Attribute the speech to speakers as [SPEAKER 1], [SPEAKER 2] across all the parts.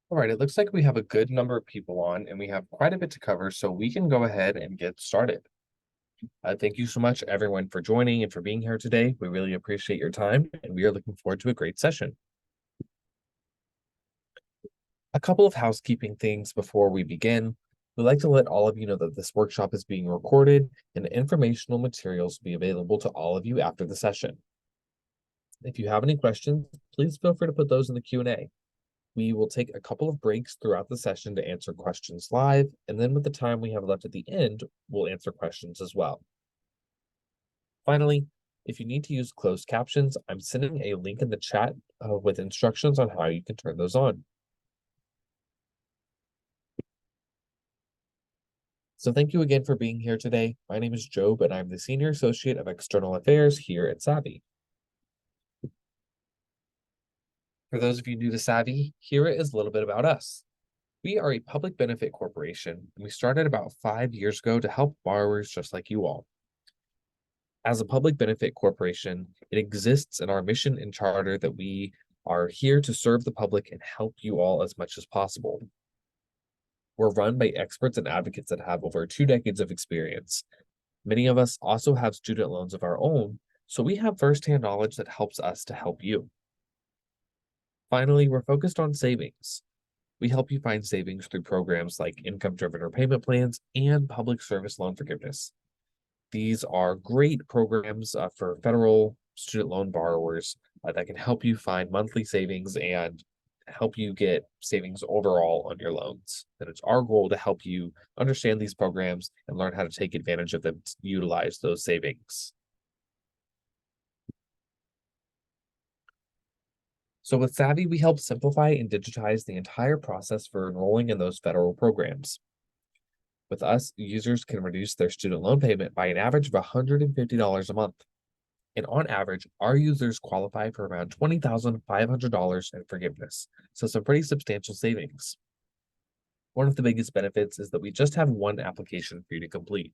[SPEAKER 1] All right, it looks like we have a good number of people on and we have quite a bit to cover, so we can go ahead and get started. Thank you so much, everyone, for joining and for being here today. We really appreciate your time and we are looking forward to a great session. A couple of housekeeping things before we begin. We'd like to let all of you know that this workshop is being recorded and informational materials will be available to all of you after the session. If you have any questions, please feel free to put those in the Q&A. We will take a couple of breaks throughout the session to answer questions live, and then with the time we have left at the end, we'll answer questions as well. Finally, if you need to use closed captions, I'm sending a link in the chat with instructions on how you can turn those on. So thank you again for being here today. My name is Jobe, and I'm the Senior Associate of External Affairs here at Savi. For those of you new to Savi, here is a little bit about us. We are a public benefit corporation, and we started about 5 years ago to help borrowers just like you all. As a public benefit corporation, it exists in our mission and charter that we are here to serve the public and help you all as much as possible. We're run by experts and advocates that have over 2 decades of experience. Many of us also have student loans of our own, so we have firsthand knowledge that helps us to help you. Finally, we're focused on savings. We help you find savings through programs like income-driven repayment plans and public service loan forgiveness. These are great programs for federal student loan borrowers that can help you find monthly savings and help you get savings overall on your loans. And it's our goal to help you understand these programs and learn how to take advantage of them to utilize those savings. So with Savi, we help simplify and digitize the entire process for enrolling in those federal programs. With us, users can reduce their student loan payment by an average of $150 a month. And on average, our users qualify for around $20,500 in forgiveness, so some pretty substantial savings. One of the biggest benefits is that we just have one application for you to complete.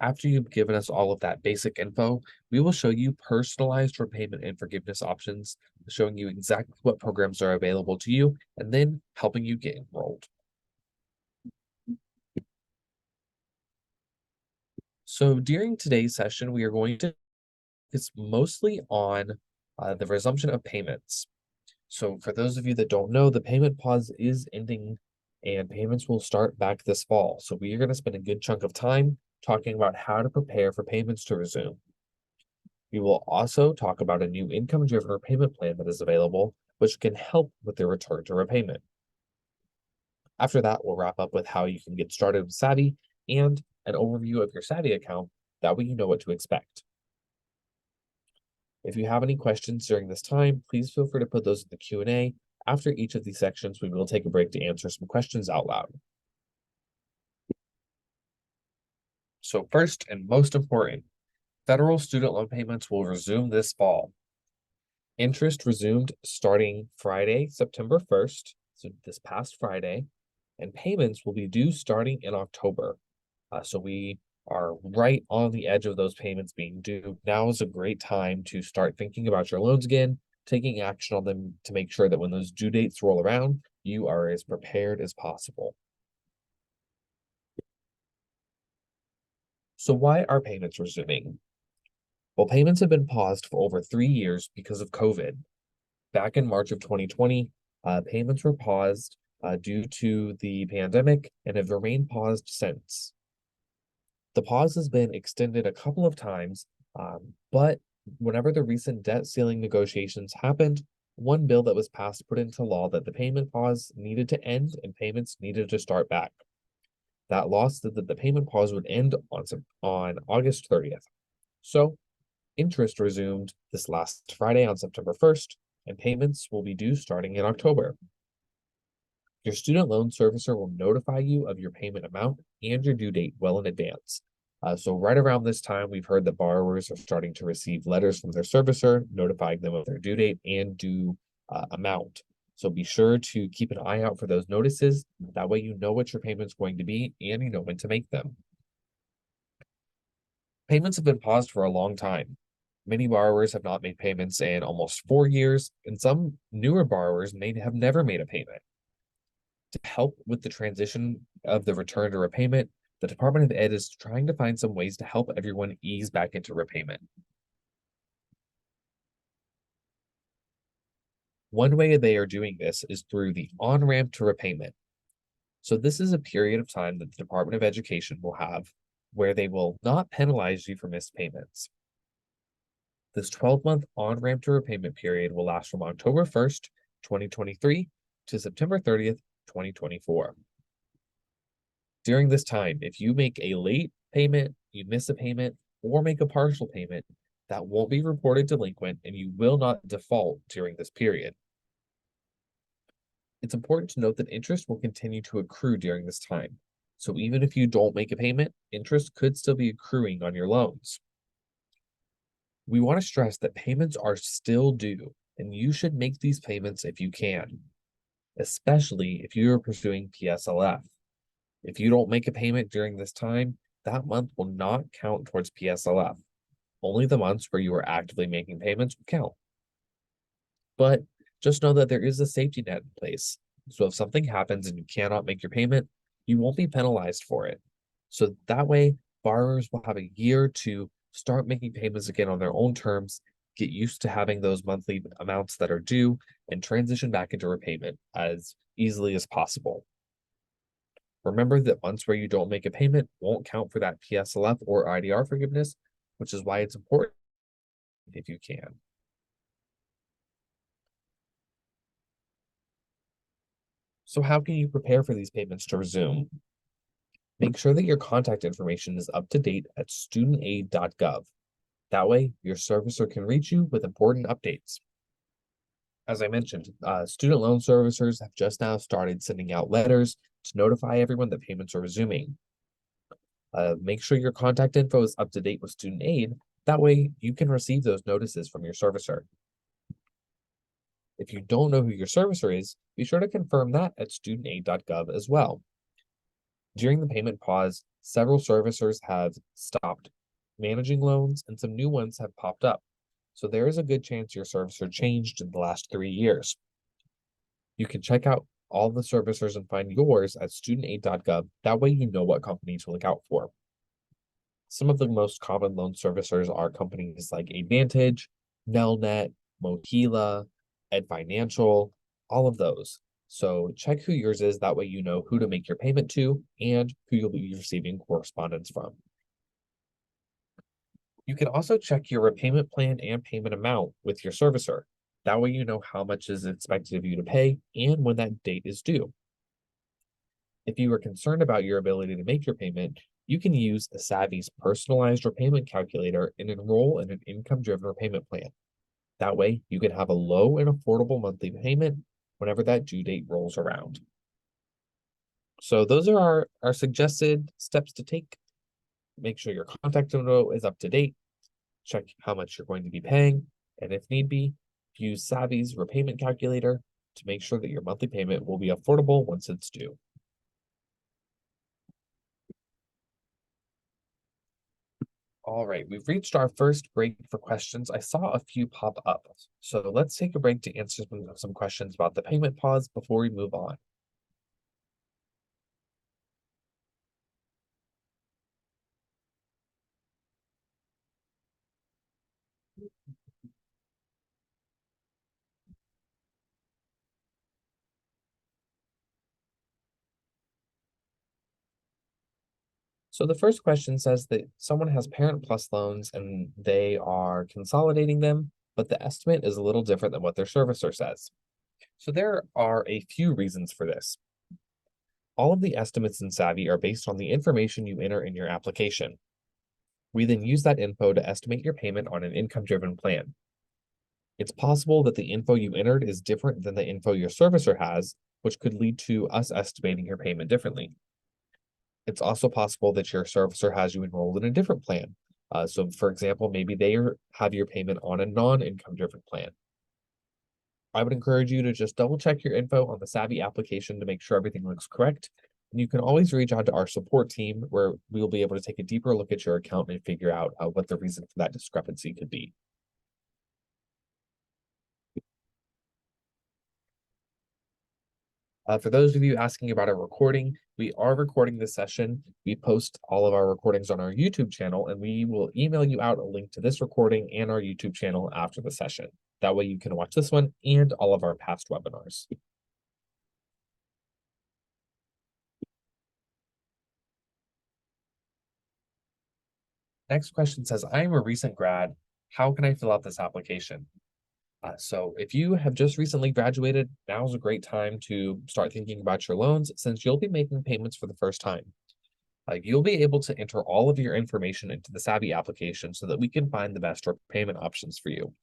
[SPEAKER 1] After you've given us all of that basic info, we will show you personalized repayment and forgiveness options, showing you exactly what programs are available to you, and then helping you get enrolled. So during today's session, we are going to focus mostly on the resumption of payments. So for those of you that don't know, the payment pause is ending and payments will start back this fall. So we are going to spend a good chunk of time talking about how to prepare for payments to resume. We will also talk about a new income-driven repayment plan that is available, which can help with the return to repayment. After that, we'll wrap up with how you can get started with Savi and an overview of your Savi account. That way you know what to expect. If you have any questions during this time, please feel free to put those in the Q&A. After each of these sections, we will take a break to answer some questions out loud. So first and most important, federal student loan payments will resume this fall. Interest resumed starting Friday, September 1st, so this past Friday, and payments will be due starting in October. So we are right on the edge of those payments being due. Now is a great time to start thinking about your loans again, taking action on them to make sure that when those due dates roll around, you are as prepared as possible. So why are payments resuming? Well, payments have been paused for over 3 years because of COVID. Back in March of 2020, payments were paused due to the pandemic and have remained paused since. The pause has been extended a couple of times, but whenever the recent debt ceiling negotiations happened, one bill that was passed put into law that the payment pause needed to end and payments needed to start back. That law said that the payment pause would end on August 30th. So interest resumed this last Friday on September 1st, and payments will be due starting in October. Your student loan servicer will notify you of your payment amount and your due date well in advance. So right around this time, we've heard that borrowers are starting to receive letters from their servicer notifying them of their due date and due amount. So be sure to keep an eye out for those notices. That way you know what your payment's going to be and you know when to make them. Payments have been paused for a long time. Many borrowers have not made payments in almost 4 years, and some newer borrowers may have never made a payment. To help with the transition of the return to repayment, the Department of Ed is trying to find some ways to help everyone ease back into repayment. One way they are doing this is through the on-ramp to repayment. So this is a period of time that the Department of Education will have where they will not penalize you for missed payments. This 12-month on-ramp to repayment period will last from October 1st, 2023 to September 30th, 2024. During this time, if you make a late payment, you miss a payment, or make a partial payment, that won't be reported delinquent and you will not default during this period. It's important to note that interest will continue to accrue during this time. So even if you don't make a payment, interest could still be accruing on your loans. We want to stress that payments are still due, and you should make these payments if you can, especially if you are pursuing PSLF. If you don't make a payment during this time, that month will not count towards PSLF. Only the months where you are actively making payments will count. But just know that there is a safety net in place. So if something happens and you cannot make your payment, you won't be penalized for it. So that way, borrowers will have a year to start making payments again on their own terms, get used to having those monthly amounts that are due, and transition back into repayment as easily as possible. Remember that months where you don't make a payment won't count for that PSLF or IDR forgiveness, which is why it's important if you can. So how can you prepare for these payments to resume? Make sure that your contact information is up to date at studentaid.gov. That way, your servicer can reach you with important updates. As I mentioned, student loan servicers have just now started sending out letters to notify everyone that payments are resuming. Make sure your contact info is up to date with student aid. That way, you can receive those notices from your servicer. If you don't know who your servicer is, be sure to confirm that at studentaid.gov as well. During the payment pause, several servicers have stopped managing loans and some new ones have popped up. So there is a good chance your servicer changed in the last 3 years. You can check out all the servicers and find yours at studentaid.gov. That way you know what company to look out for. Some of the most common loan servicers are companies like Advantage, Nelnet, Mohila, Ed Financial, all of those. So check who yours is. That way you know who to make your payment to and who you'll be receiving correspondence from. You can also check your repayment plan and payment amount with your servicer. That way you know how much is expected of you to pay and when that date is due. If you are concerned about your ability to make your payment, you can use Savi's personalized repayment calculator and enroll in an income-driven repayment plan. That way, you can have a low and affordable monthly payment whenever that due date rolls around. So those are our suggested steps to take. Make sure your contact info is up to date. Check how much you're going to be paying. And if need be, use Savi's repayment calculator to make sure that your monthly payment will be affordable once it's due. All right, we've reached our first break for questions. I saw a few pop up, so let's take a break to answer some questions about the payment pause before we move on. So the first question says that someone has Parent Plus loans and they are consolidating them, but the estimate is a little different than what their servicer says. So there are a few reasons for this. All of the estimates in Savi are based on the information you enter in your application. We then use that info to estimate your payment on an income-driven plan. It's possible that the info you entered is different than the info your servicer has, which could lead to us estimating your payment differently. It's also possible that your servicer has you enrolled in a different plan. So for example, maybe they have your payment on a non-income driven plan. I would encourage you to just double check your info on the Savi application to make sure everything looks correct. And you can always reach out to our support team where we'll be able to take a deeper look at your account and figure out what the reason for that discrepancy could be. For those of you asking about our recording, we are recording this session. We post all of our recordings on our YouTube channel, and we will email you out a link to this recording and our YouTube channel after the session. That way you can watch this one and all of our past webinars. Next question says, I am a recent grad. How can I fill out this application? So if you have just recently graduated, now's a great time to start thinking about your loans since you'll be making payments for the first time. You'll be able to enter all of your information into the Savi application so that we can find the best repayment options for you.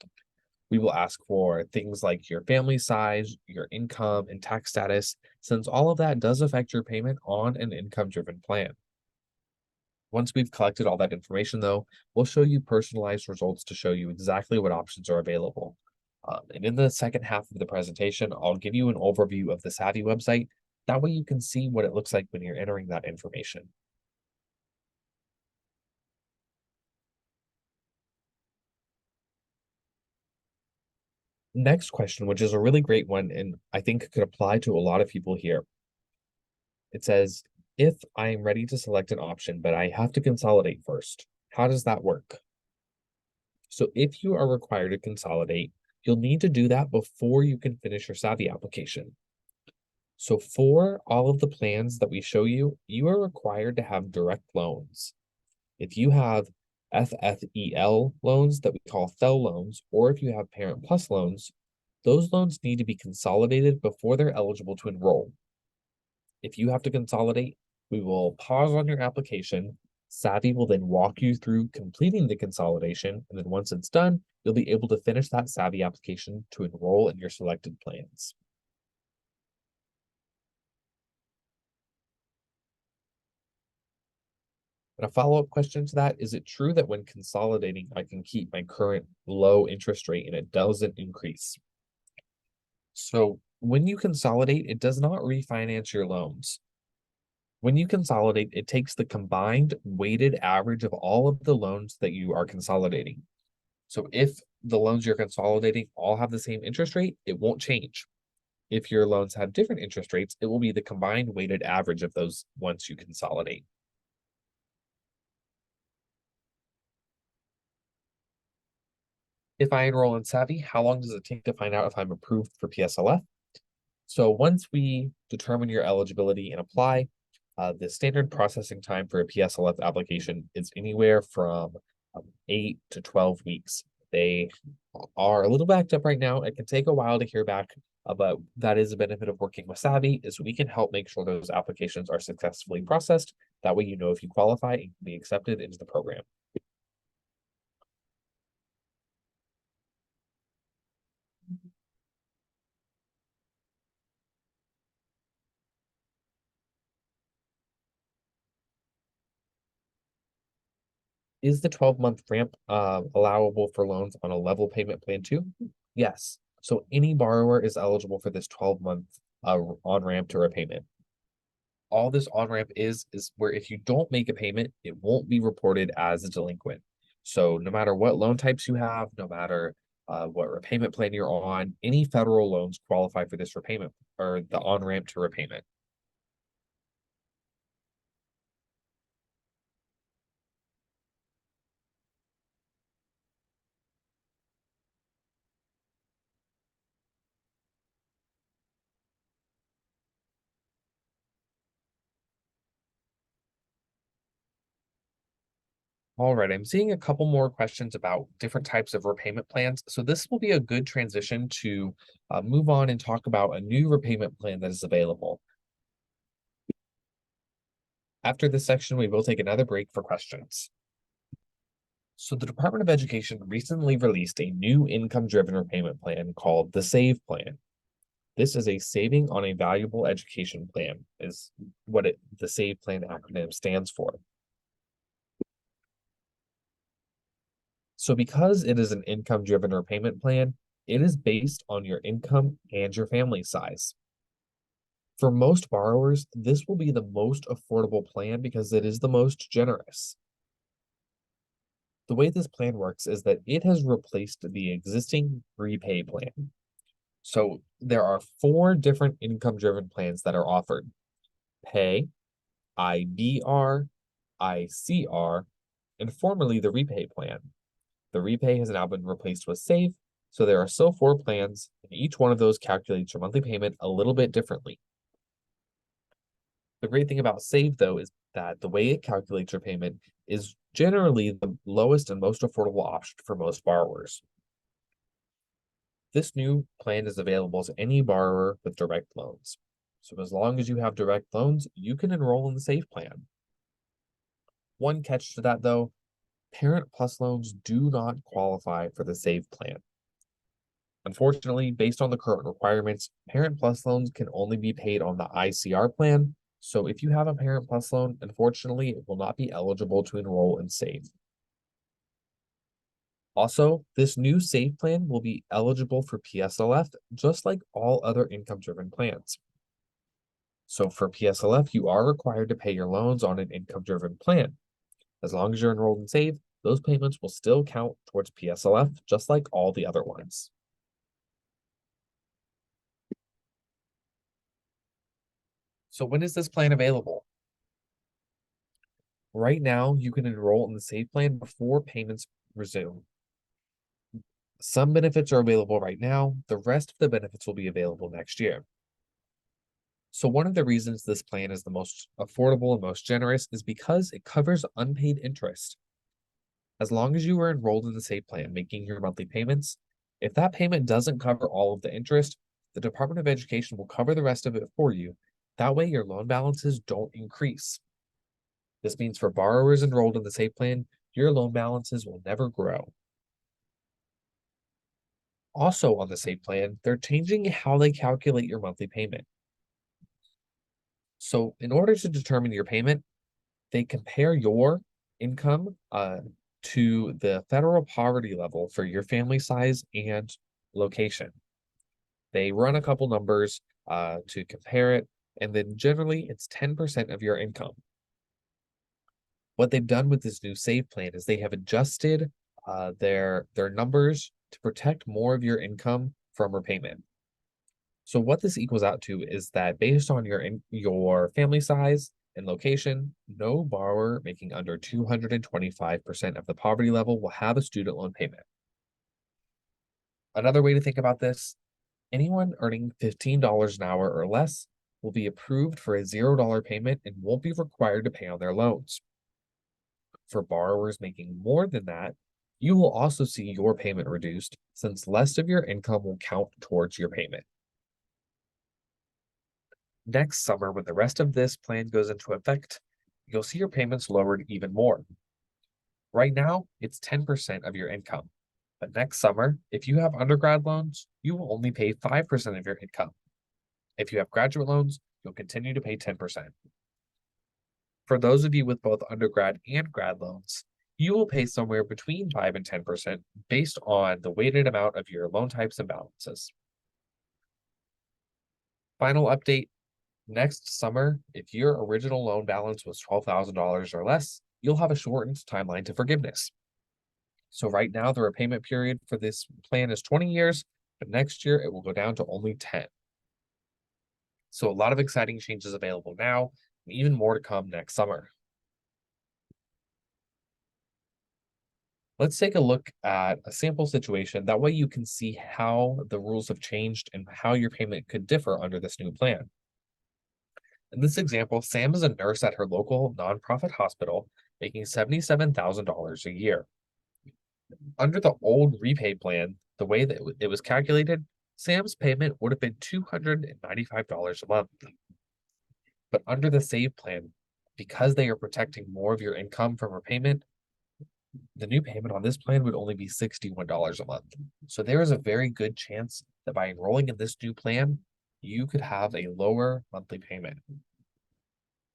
[SPEAKER 1] We will ask for things like your family size, your income, and tax status, since all of that does affect your payment on an income-driven plan. Once we've collected all that information, though, we'll show you personalized results to show you exactly what options are available. And in the second half of the presentation, I'll give you an overview of the Savi website. That way you can see what it looks like when you're entering that information. Next question, which is a really great one, and I think could apply to a lot of people here. It says, if I am ready to select an option, but I have to consolidate first, how does that work? So if you are required to consolidate, you'll need to do that before you can finish your Savi application. So for all of the plans that we show you, you are required to have direct loans. If you have FFEL loans that we call FEL loans, or if you have Parent Plus loans, those loans need to be consolidated before they're eligible to enroll. If you have to consolidate, we will pause on your application. Savi will then walk you through completing the consolidation, and then once it's done, you'll be able to finish that Savi application to enroll in your selected plans. And a follow-up question to that, is it true that when consolidating, I can keep my current low interest rate and it doesn't increase? So when you consolidate, it does not refinance your loans. When you consolidate, it takes the combined weighted average of all of the loans that you are consolidating. So if the loans you're consolidating all have the same interest rate, it won't change. If your loans have different interest rates, it will be the combined weighted average of those once you consolidate. If I enroll in Savi, how long does it take to find out if I'm approved for PSLF? So once we determine your eligibility and apply, the standard processing time for a PSLF application is anywhere from 8 to 12 weeks. They are a little backed up right now. It can take a while to hear back, but that is a benefit of working with Savi, is we can help make sure those applications are successfully processed. That way you know if you qualify and can be accepted into the program. Is the 12-month ramp allowable for loans on a level payment plan too? Yes. So any borrower is eligible for this 12-month on-ramp to repayment. All this on-ramp is where if you don't make a payment, it won't be reported as a delinquent. So no matter what loan types you have, no matter what repayment plan you're on, any federal loans qualify for this repayment or the on-ramp to repayment. All right, I'm seeing a couple more questions about different types of repayment plans. So this will be a good transition to move on and talk about a new repayment plan that is available. After this section, we will take another break for questions. So the Department of Education recently released a new income-driven repayment plan called the SAVE plan. This is a saving on a valuable education plan, is what the SAVE plan acronym stands for. So because it is an income-driven repayment plan, it is based on your income and your family size. For most borrowers, this will be the most affordable plan because it is the most generous. The way this plan works is that it has replaced the existing repay plan. So there are 4 different income-driven plans that are offered: Pay, IBR, ICR, and formerly the Repay plan. The Repay has now been replaced with Save, so there are still 4 plans, and each one of those calculates your monthly payment a little bit differently. The great thing about Save, though, is that the way it calculates your payment is generally the lowest and most affordable option for most borrowers. This new plan is available to any borrower with direct loans. So as long as you have direct loans, you can enroll in the Save plan. One catch to that, though: Parent Plus loans do not qualify for the Save plan. Unfortunately, based on the current requirements, Parent Plus loans can only be paid on the ICR plan. So if you have a Parent Plus loan, unfortunately, it will not be eligible to enroll in Save. Also, this new Save plan will be eligible for PSLF, just like all other income-driven plans. So for PSLF, you are required to pay your loans on an income-driven plan. As long as you're enrolled in Save, those payments will still count towards PSLF, just like all the other ones. So when is this plan available? Right now, you can enroll in the Save plan before payments resume. Some benefits are available right now. The rest of the benefits will be available next year. So one of the reasons this plan is the most affordable and most generous is because it covers unpaid interest. As long as you are enrolled in the Save plan, making your monthly payments, if that payment doesn't cover all of the interest, the Department of Education will cover the rest of it for you. That way, your loan balances don't increase. This means for borrowers enrolled in the Save plan, your loan balances will never grow. Also on the Save plan, they're changing how they calculate your monthly payment. So in order to determine your payment, they compare your income to the federal poverty level for your family size and location. They run a couple numbers to compare it, and then generally it's 10% of your income. What they've done with this new Save plan is they have adjusted their numbers to protect more of your income from repayment. So what this equals out to is that based on your family size and location, no borrower making under 225% of the poverty level will have a student loan payment. Another way to think about this: anyone earning $15 an hour or less will be approved for a $0 payment and won't be required to pay on their loans. For borrowers making more than that, you will also see your payment reduced, since less of your income will count towards your payment. Next summer, when the rest of this plan goes into effect, you'll see your payments lowered even more. Right now, it's 10% of your income. But next summer, if you have undergrad loans, you will only pay 5% of your income. If you have graduate loans, you'll continue to pay 10%. For those of you with both undergrad and grad loans, you will pay somewhere between 5 and 10% based on the weighted amount of your loan types and balances. Final update: next summer, if your original loan balance was $12,000 or less, you'll have a shortened timeline to forgiveness. So right now, the repayment period for this plan is 20 years, but next year it will go down to only 10. So a lot of exciting changes available now, and even more to come next summer. Let's take a look at a sample situation. That way you can see how the rules have changed and how your payment could differ under this new plan. In this example, Sam is a nurse at her local nonprofit hospital, making $77,000 a year. Under the old Repay plan, the way that it was calculated, Sam's payment would have been $295 a month. But under the Save plan, because they are protecting more of your income from repayment, the new payment on this plan would only be $61 a month. So there is a very good chance that by enrolling in this new plan, you could have a lower monthly payment.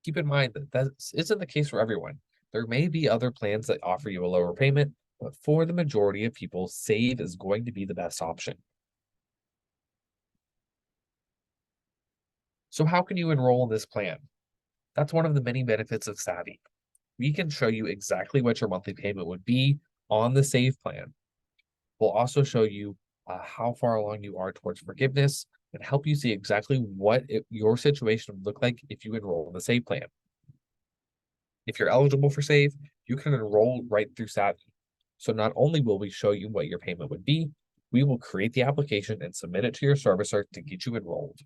[SPEAKER 1] Keep in mind that this isn't the case for everyone. There may be other plans that offer you a lower payment, but for the majority of people, Save is going to be the best option. So how can you enroll in this plan? That's one of the many benefits of Savi. We can show you exactly what your monthly payment would be on the Save plan. We'll also show you how far along you are towards forgiveness, and help you see exactly what your situation would look like if you enroll in the Save plan. If you're eligible for Save, you can enroll right through Savi. So not only will we show you what your payment would be, we will create the application and submit it to your servicer to get you enrolled.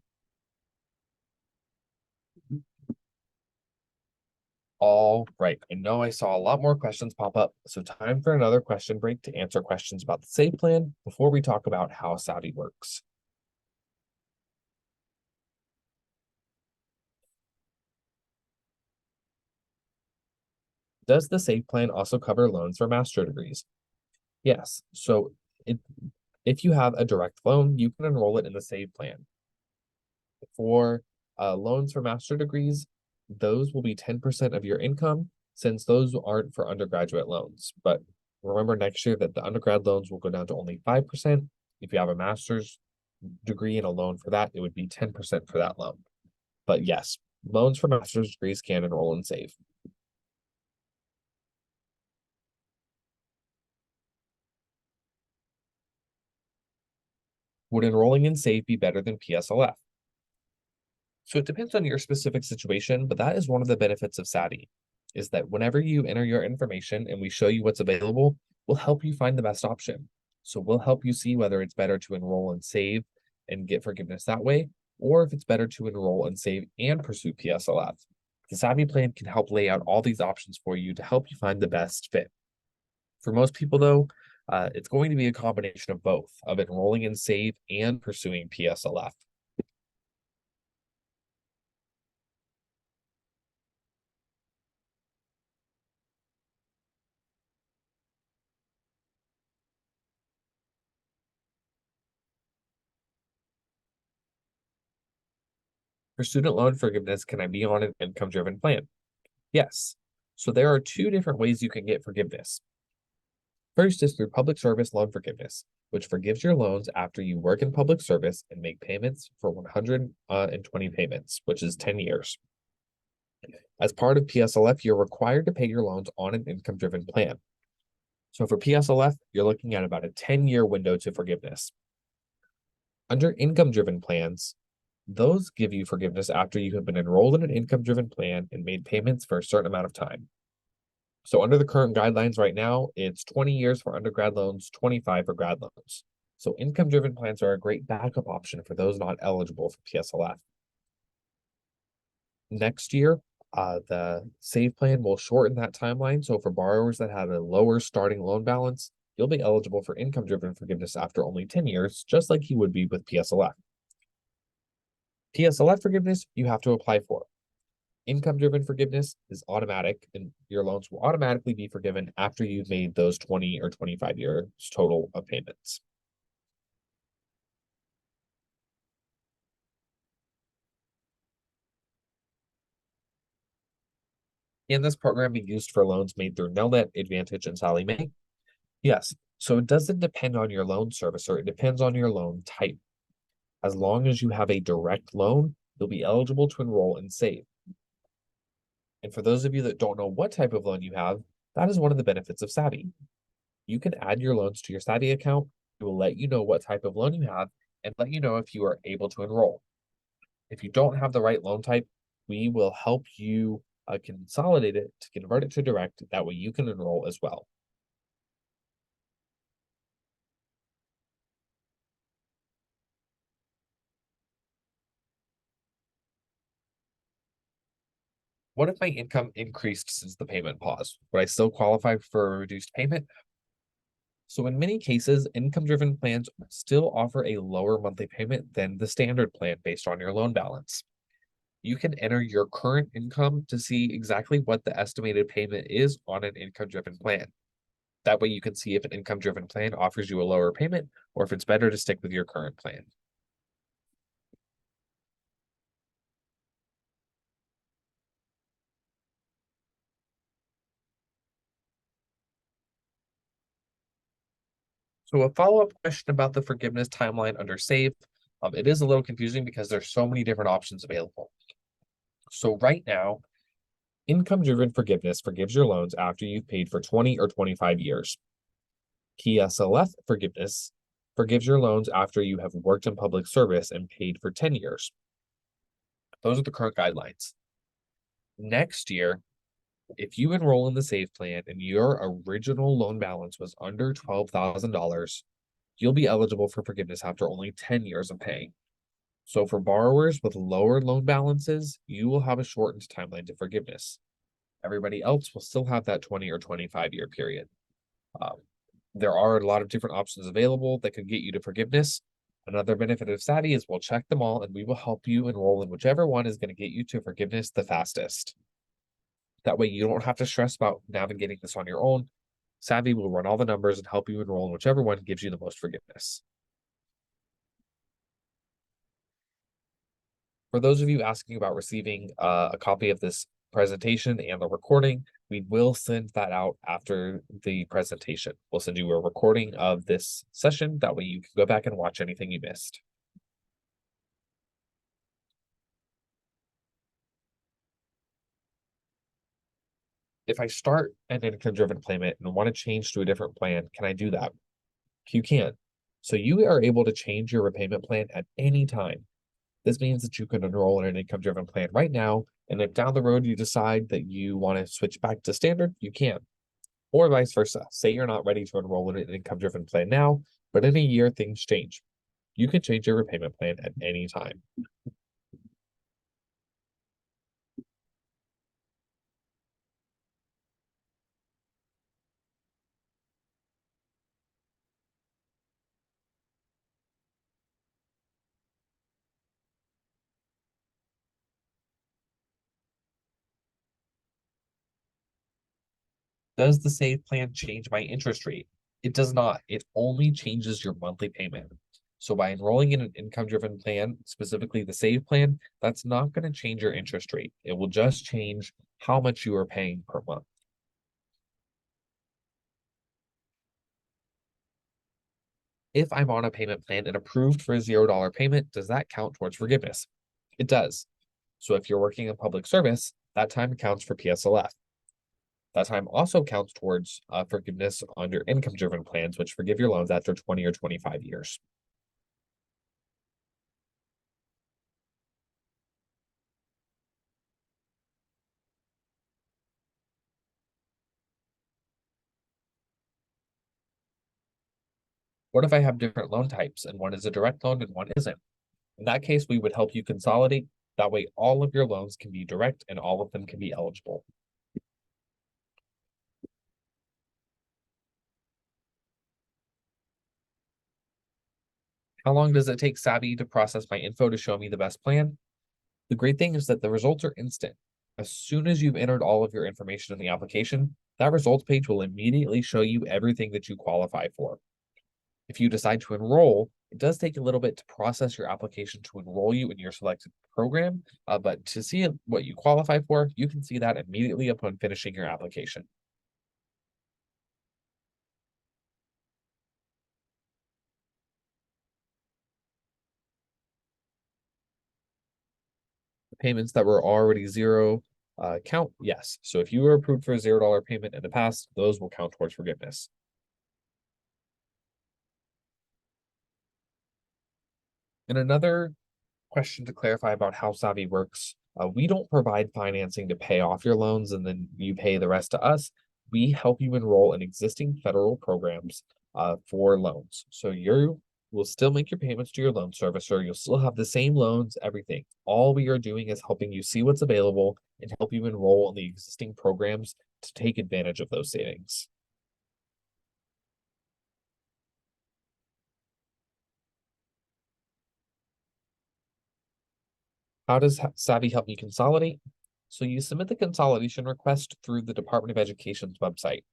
[SPEAKER 1] All right, I know I saw a lot more questions pop up, so time for another question break to answer questions about the Save plan before we talk about how Savi works. Does the Save plan also cover loans for master degrees? Yes, so if you have a direct loan, you can enroll it in the Save plan. For loans for master degrees, those will be 10% of your income since those aren't for undergraduate loans. But remember next year that the undergrad loans will go down to only 5%. If you have a master's degree and a loan for that, it would be 10% for that loan. But yes, loans for master's degrees can enroll and save. Would enrolling in SAVE be better than PSLF? So it depends on your specific situation, but that is one of the benefits of Savi, is that whenever you enter your information and we show you what's available, we'll help you find the best option. So we'll help you see whether it's better to enroll and save and get forgiveness that way, or if it's better to enroll and save and pursue PSLF. The Savi plan can help lay out all these options for you to help you find the best fit. For most people, though, it's going to be a combination of both, of enrolling in save and pursuing PSLF. For student loan forgiveness, can I be on an income-driven plan? Yes. So there are two different ways you can get forgiveness. First is through public service loan forgiveness, which forgives your loans after you work in public service and make payments for 120 payments, which is 10 years. As part of PSLF, you're required to pay your loans on an income-driven plan. So for PSLF, you're looking at about a 10-year window to forgiveness. Under income-driven plans, those give you forgiveness after you have been enrolled in an income-driven plan and made payments for a certain amount of time. So under the current guidelines right now, it's 20 years for undergrad loans, 25 for grad loans. So income-driven plans are a great backup option for those not eligible for PSLF. Next year, the SAVE plan will shorten that timeline. So for borrowers that have a lower starting loan balance, you'll be eligible for income-driven forgiveness after only 10 years, just like you would be with PSLF. PSLF forgiveness, you have to apply for. Income-driven forgiveness is automatic, and your loans will automatically be forgiven after you've made those 20 or 25 years total of payments. Can this program be used for loans made through Nelnet, Advantage, and Sallie Mae? Yes. So it doesn't depend on your loan servicer. It depends on your loan type. As long as you have a direct loan, you'll be eligible to enroll and save. And for those of you that don't know what type of loan you have, that is one of the benefits of Savi. You can add your loans to your Savi account. It will let you know what type of loan you have and let you know if you are able to enroll. If you don't have the right loan type, we will help you consolidate it to convert it to direct. That way you can enroll as well. What if my income increased since the payment pause? Would I still qualify for a reduced payment? So in many cases, income-driven plans still offer a lower monthly payment than the standard plan based on your loan balance. You can enter your current income to see exactly what the estimated payment is on an income-driven plan. That way you can see if an income-driven plan offers you a lower payment or if it's better to stick with your current plan. So a follow-up question about the forgiveness timeline under SAVE. It is a little confusing because there's so many different options available. So right now, income-driven forgiveness forgives your loans after you've paid for 20 or 25 years. PSLF forgiveness forgives your loans after you have worked in public service and paid for 10 years. Those are the current guidelines. Next year, if you enroll in the SAVE plan and your original loan balance was under $12,000, you'll be eligible for forgiveness after only 10 years of paying. So for borrowers with lower loan balances, you will have a shortened timeline to forgiveness. Everybody else will still have that 20 or 25-year period. There are a lot of different options available that could get you to forgiveness. Another benefit of Savi is we'll check them all and we will help you enroll in whichever one is going to get you to forgiveness the fastest. That way you don't have to stress about navigating this on your own. Savi will run all the numbers and help you enroll in whichever one gives you the most forgiveness. For those of you asking about receiving a copy of this presentation and the recording, we will send that out after the presentation. We'll send you a recording of this session. That way you can go back and watch anything you missed. If I start an income-driven payment and want to change to a different plan, can I do that? You can. So you are able to change your repayment plan at any time. This means that you can enroll in an income-driven plan right now, and if down the road you decide that you want to switch back to standard, you can. Or vice versa. Say you're not ready to enroll in an income-driven plan now, but in a year things change. You can change your repayment plan at any time. Does the SAVE plan change my interest rate? It does not. It only changes your monthly payment. So by enrolling in an income-driven plan, specifically the SAVE plan, that's not going to change your interest rate. It will just change how much you are paying per month. If I'm on a payment plan and approved for a $0 payment, does that count towards forgiveness? It does. So if you're working in public service, that time counts for PSLF. That time also counts towards forgiveness under income-driven plans, which forgive your loans after 20 or 25 years. What if I have different loan types and one is a direct loan and one isn't? In that case, we would help you consolidate. That way, all of your loans can be direct and all of them can be eligible. How long does it take Savi to process my info to show me the best plan? The great thing is that the results are instant. As soon as you've entered all of your information in the application, that results page will immediately show you everything that you qualify for. If you decide to enroll, it does take a little bit to process your application to enroll you in your selected program, but to see what you qualify for, you can see that immediately upon finishing your application. The payments that were already zero count, yes. So if you were approved for a $0 payment in the past, those will count towards forgiveness. And another question to clarify about how Savi works, we don't provide financing to pay off your loans and then you pay the rest to us. We help you enroll in existing federal programs for loans. So you will still make your payments to your loan servicer. You'll still have the same loans, everything. All we are doing is helping you see what's available and help you enroll in the existing programs to take advantage of those savings. How does Savi help me consolidate? So you submit the consolidation request through the Department of Education's website.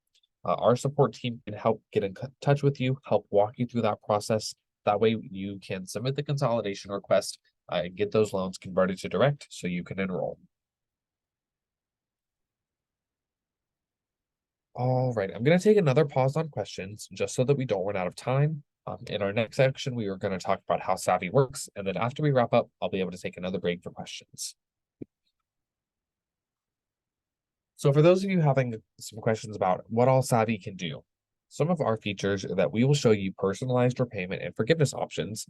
[SPEAKER 1] Our support team can help get in touch with you, help walk you through that process. That way you can submit the consolidation request and get those loans converted to direct so you can enroll. All right, I'm going to take another pause on questions just so that we don't run out of time. In our next section, we are going to talk about how Savi works, and then after we wrap up, I'll be able to take another break for questions. So for those of you having some questions about what all Savi can do, Some of our features are that we will show you personalized repayment and forgiveness options.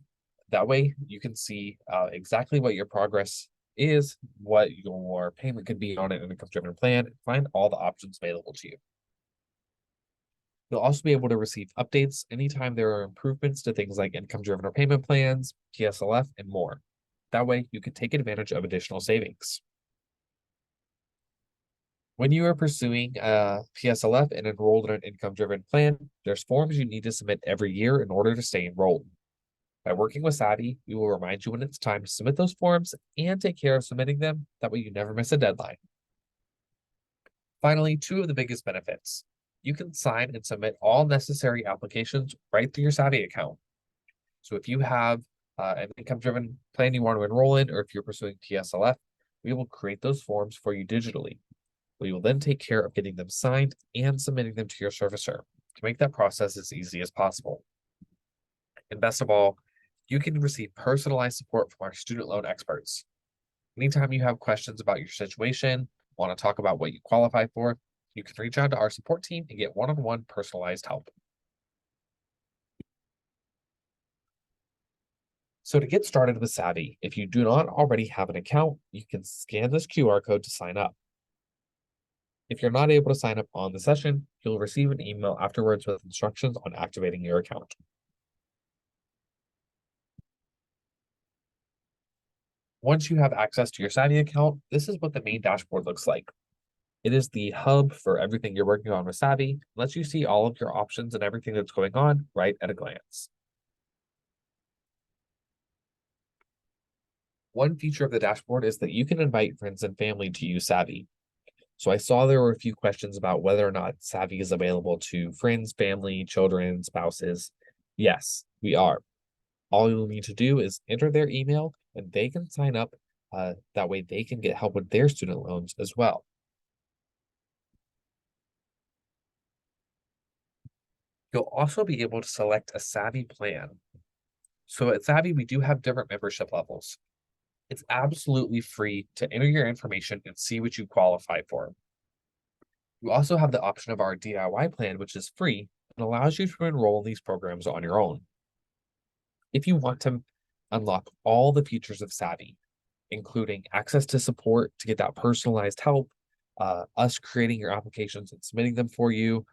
[SPEAKER 1] That way you can see exactly what your progress is, what your payment could be on an income-driven plan, and find all the options available to you. You'll also be able to receive updates anytime there are improvements to things like income-driven repayment plans, PSLF, and more. That way you can take advantage of additional savings. When you are pursuing PSLF and enrolled in an income-driven plan, there's forms you need to submit every year in order to stay enrolled. By working with Savi, we will remind you when it's time to submit those forms and take care of submitting them. That way you never miss a deadline. Finally, two of the biggest benefits. You can sign and submit all necessary applications right through your Savi account. So if you have an income-driven plan you want to enroll in, or if you're pursuing PSLF, we will create those forms for you digitally. We will then take care of getting them signed and submitting them to your servicer to make that process as easy as possible. And best of all, you can receive personalized support from our student loan experts. Anytime you have questions about your situation, want to talk about what you qualify for, you can reach out to our support team and get one-on-one personalized help. So to get started with Savi, if you do not already have an account, you can scan this QR code to sign up. If you're not able to sign up on the session, you'll receive an email afterwards with instructions on activating your account. Once you have access to your Savi account, this is what the main dashboard looks like. It is the hub for everything you're working on with Savi, lets you see all of your options and everything that's going on right at a glance. One feature of the dashboard is that you can invite friends and family to use Savi. So I saw there were a few questions about whether or not Savi is available to friends, family, children, spouses. Yes, we are. All you'll need to do is enter their email and they can sign up. That way they can get help with their student loans as well. You'll also be able to select a Savi plan. So at Savi, we do have different membership levels. It's absolutely free to enter your information and see what you qualify for. You also have the option of our DIY plan, which is free and allows you to enroll in these programs on your own. If you want to unlock all the features of Savi, including access to support to get that personalized help, us creating your applications and submitting them for you,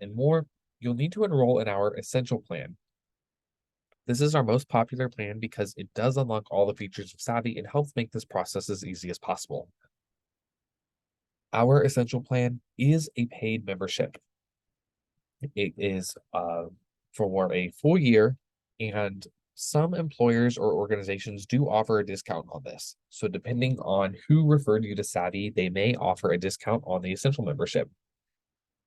[SPEAKER 1] and more, you'll need to enroll in our Essential Plan. This is our most popular plan because it does unlock all the features of Savi and helps make this process as easy as possible. Our Essential Plan is a paid membership. It is for a full year, and some employers or organizations do offer a discount on this. So depending on who referred you to Savi, they may offer a discount on the Essential membership.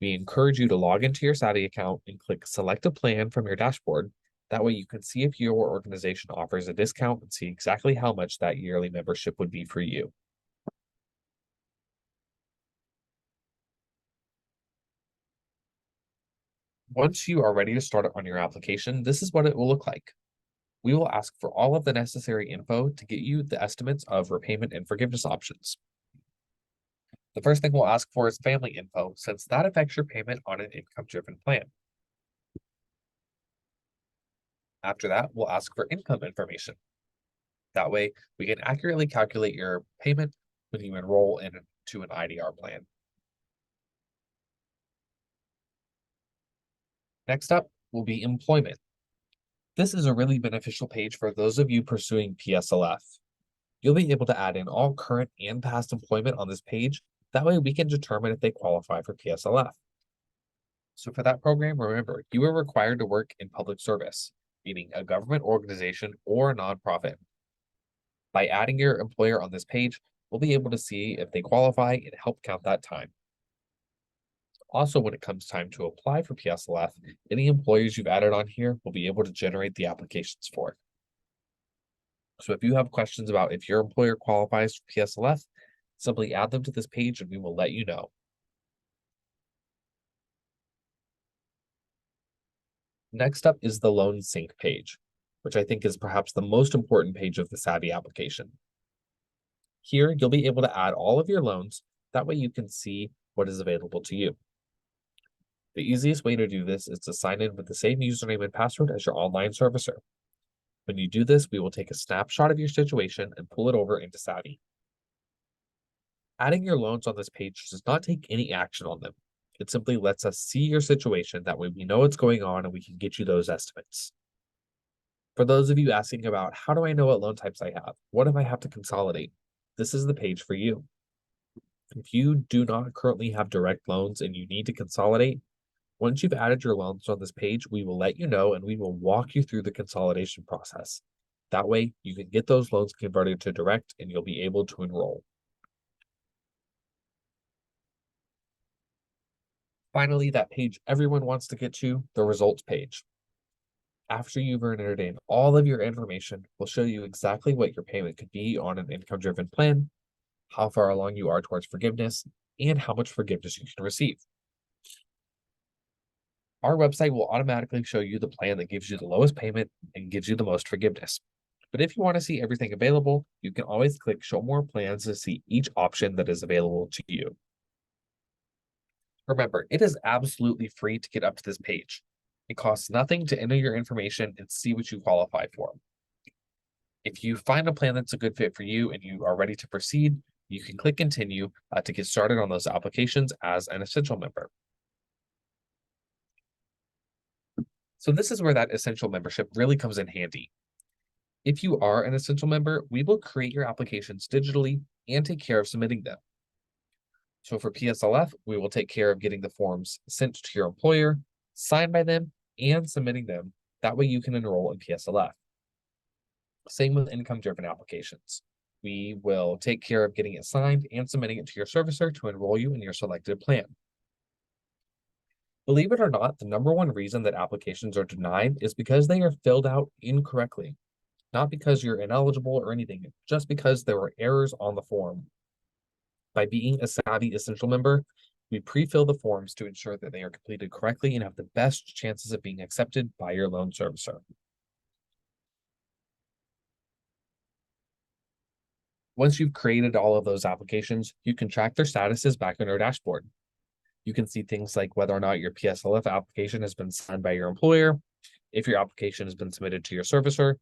[SPEAKER 1] We encourage you to log into your Savi account and click Select a Plan from your dashboard. That way you can see if your organization offers a discount and see exactly how much that yearly membership would be for you. Once you are ready to start on your application, this is what it will look like. We will ask for all of the necessary info to get you the estimates of repayment and forgiveness options. The first thing we'll ask for is family info, since that affects your payment on an income-driven plan. After that, we'll ask for income information. That way, we can accurately calculate your payment when you enroll into an IDR plan. Next up will be employment. This is a really beneficial page for those of you pursuing PSLF. You'll be able to add in all current and past employment on this page. That way we can determine if they qualify for PSLF. So for that program, remember, you are required to work in public service, meaning a government organization or a nonprofit. By adding your employer on this page, we'll be able to see if they qualify and help count that time. Also, when it comes time to apply for PSLF, any employers you've added on here will be able to generate the applications for it. So if you have questions about if your employer qualifies for PSLF, simply add them to this page and we will let you know. Next up is the loan sync page, which I think is perhaps the most important page of the Savi application. Here, you'll be able to add all of your loans. That way you can see what is available to you. The easiest way to do this is to sign in with the same username and password as your online servicer. When you do this, we will take a snapshot of your situation and pull it over into Savi. Adding your loans on this page does not take any action on them. It simply lets us see your situation. That way we know what's going on and we can get you those estimates. For those of you asking about how do I know what loan types I have? What if I have to consolidate? This is the page for you. If you do not currently have direct loans and you need to consolidate, once you've added your loans on this page, we will let you know and we will walk you through the consolidation process. That way you can get those loans converted to direct and you'll be able to enroll. Finally, that page everyone wants to get to, the results page. After you've entered in all of your information, we'll show you exactly what your payment could be on an income-driven plan, how far along you are towards forgiveness, and how much forgiveness you can receive. Our website will automatically show you the plan that gives you the lowest payment and gives you the most forgiveness. But if you want to see everything available, you can always click Show More Plans to see each option that is available to you. Remember, it is absolutely free to get up to this page. It costs nothing to enter your information and see what you qualify for. If you find a plan that's a good fit for you and you are ready to proceed, you can click Continue to get started on those applications as an essential member. So this is where that essential membership really comes in handy. If you are an essential member, we will create your applications digitally and take care of submitting them. So for PSLF, we will take care of getting the forms sent to your employer, signed by them, and submitting them. That way you can enroll in PSLF. Same with income-driven applications. We will take care of getting it signed and submitting it to your servicer to enroll you in your selected plan. Believe it or not, the number one reason that applications are denied is because they are filled out incorrectly. Not because you're ineligible or anything, just because there were errors on the form. By being a Savi Essential member, we pre-fill the forms to ensure that they are completed correctly and have the best chances of being accepted by your loan servicer. Once you've created all of those applications, you can track their statuses back on your dashboard. You can see things like whether or not your PSLF application has been signed by your employer, if your application has been submitted to your servicer.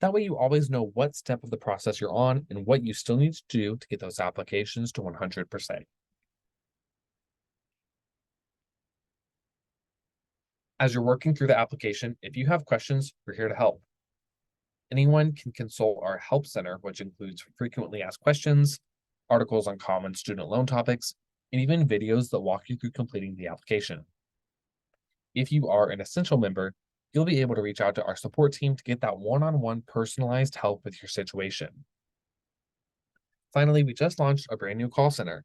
[SPEAKER 1] That way you always know what step of the process you're on and what you still need to do to get those applications to 100%. As you're working through the application, if you have questions, we're here to help. Anyone can consult our Help Center, which includes frequently asked questions, articles on common student loan topics, and even videos that walk you through completing the application. If you are an essential member, you'll be able to reach out to our support team to get that one-on-one personalized help with your situation. Finally, we just launched a brand new call center,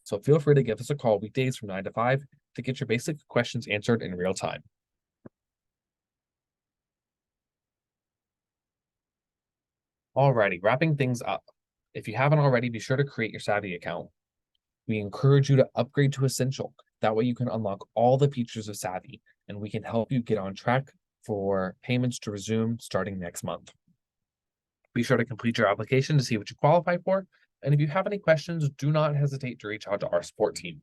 [SPEAKER 1] so feel free to give us a call weekdays from 9 to 5 to get your basic questions answered in real time. Alrighty, wrapping things up. If you haven't already, be sure to create your Savi account. We encourage you to upgrade to Essential. That way you can unlock all the features of Savi, and we can help you get on track for payments to resume starting next month. Be sure to complete your application to see what you qualify for. And if you have any questions, do not hesitate to reach out to our support team.